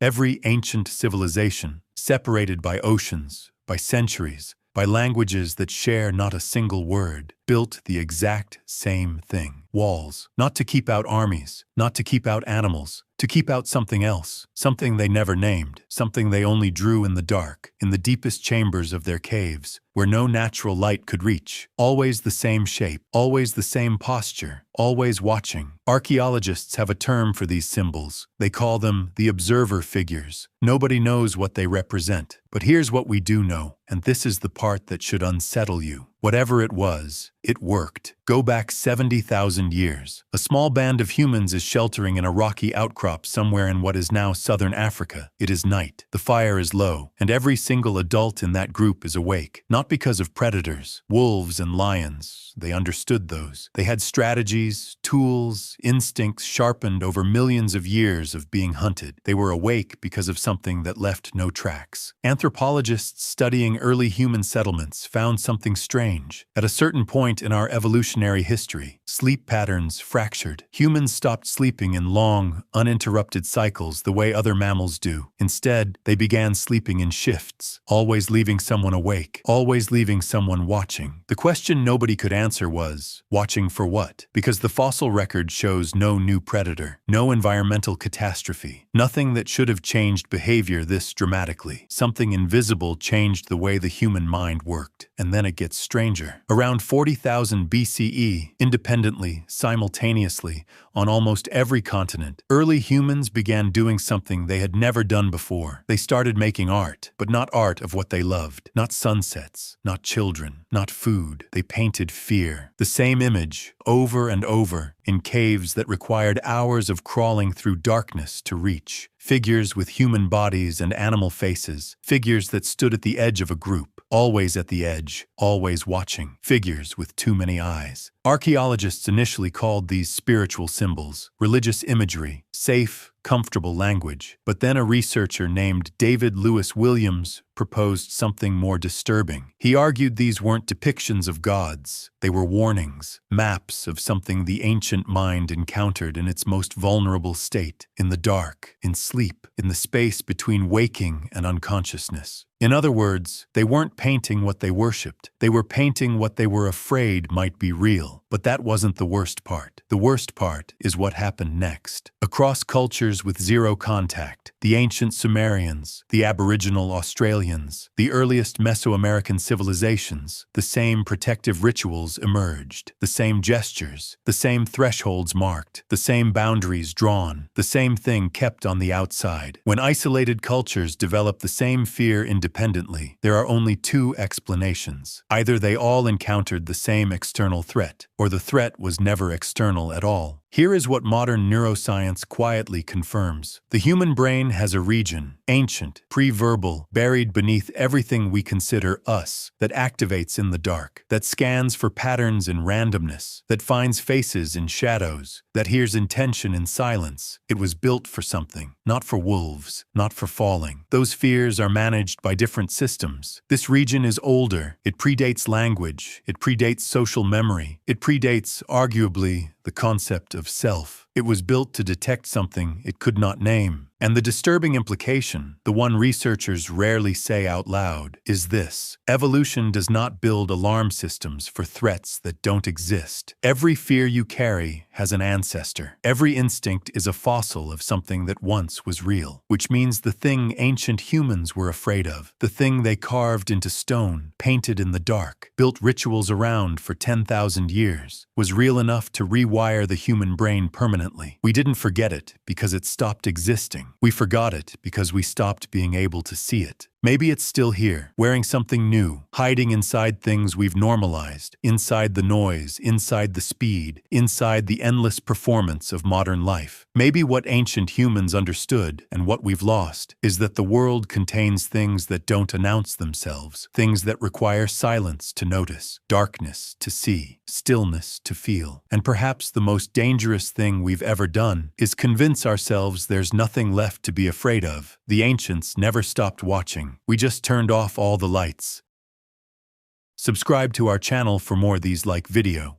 Every ancient civilization, separated by oceans, by centuries, by languages that share not a single word, built the exact same thing. Walls, not to keep out armies, not to keep out animals, to keep out something else, something they never named, something they only drew in the dark, in the deepest chambers of their caves, where no natural light could reach. Always the same shape, always the same posture, always watching. Archaeologists have a term for these symbols. They call them the observer figures. Nobody knows what they represent. But here's what we do know, and this is the part that should unsettle you. Whatever it was, it worked. Go back 70,000 years. A small band of humans is sheltering in a rocky outcrop somewhere in what is now southern Africa. It is night. The fire is low, and every single adult in that group is awake. Not because of predators, wolves and lions. They understood those. They had strategies, tools, instincts sharpened over millions of years of being hunted. They were awake because of something that left no tracks. Anthropologists studying early human settlements found something strange. At a certain point in our evolutionary history, sleep patterns fractured. Humans stopped sleeping in long, uninterrupted cycles the way other mammals do. Instead, they began sleeping in shifts, always leaving someone awake, always leaving someone watching. The question nobody could answer was, watching for what? Because the fossil record shows no new predator, no environmental catastrophe, nothing that should have changed behavior this dramatically. Something invisible changed the way the human mind worked. And then it gets stranger. Around 40,000 BCE, independently, simultaneously, on almost every continent, early humans began doing something they had never done before. They started making art, but not art of what they loved. Not sunsets, not children, not food. They painted fear. The same image, over and over, in caves that required hours of crawling through darkness to reach. Figures with human bodies and animal faces. Figures that stood at the edge of a group. Always at the edge, always watching. Figures with too many eyes. Archaeologists initially called these spiritual symbols, religious imagery, safe, comfortable language. But then a researcher named David Lewis Williams proposed something more disturbing. He argued these weren't depictions of gods. They were warnings, maps of something the ancient mind encountered in its most vulnerable state, in the dark, in sleep, in the space between waking and unconsciousness. In other words, they weren't painting what they worshipped. They were painting what they were afraid might be real. But that wasn't the worst part. The worst part is what happened next. Across cultures with zero contact, the ancient Sumerians, the Aboriginal Australians, the earliest Mesoamerican civilizations, the same protective rituals emerged, the same gestures, the same thresholds marked, the same boundaries drawn, the same thing kept on the outside. When isolated cultures develop the same fear independently, there are only two explanations. Either they all encountered the same external threat, or the threat was never external at all. Here is what modern neuroscience quietly confirms. The human brain has a region, ancient, pre-verbal, buried beneath everything we consider us, that activates in the dark, that scans for patterns in randomness, that finds faces in shadows, that hears intention in silence. It was built for something, not for wolves, not for falling. Those fears are managed by different systems. This region is older. It predates language. It predates social memory. It predates, arguably, the concept of self. It was built to detect something it could not name. And the disturbing implication, the one researchers rarely say out loud, is this: evolution does not build alarm systems for threats that don't exist. Every fear you carry has an ancestor. Every instinct is a fossil of something that once was real, which means the thing ancient humans were afraid of, the thing they carved into stone, painted in the dark, built rituals around for 10,000 years, was real enough to rewire the human brain permanently. We didn't forget it because it stopped existing. We forgot it because we stopped being able to see it. Maybe it's still here, wearing something new, hiding inside things we've normalized, inside the noise, inside the speed, inside the endless performance of modern life. Maybe what ancient humans understood, and what we've lost, is that the world contains things that don't announce themselves, things that require silence to notice, darkness to see, stillness to feel. And perhaps the most dangerous thing we've ever done is convince ourselves there's nothing left to be afraid of. The ancients never stopped watching. We just turned off all the lights. Subscribe to our channel for more these like video.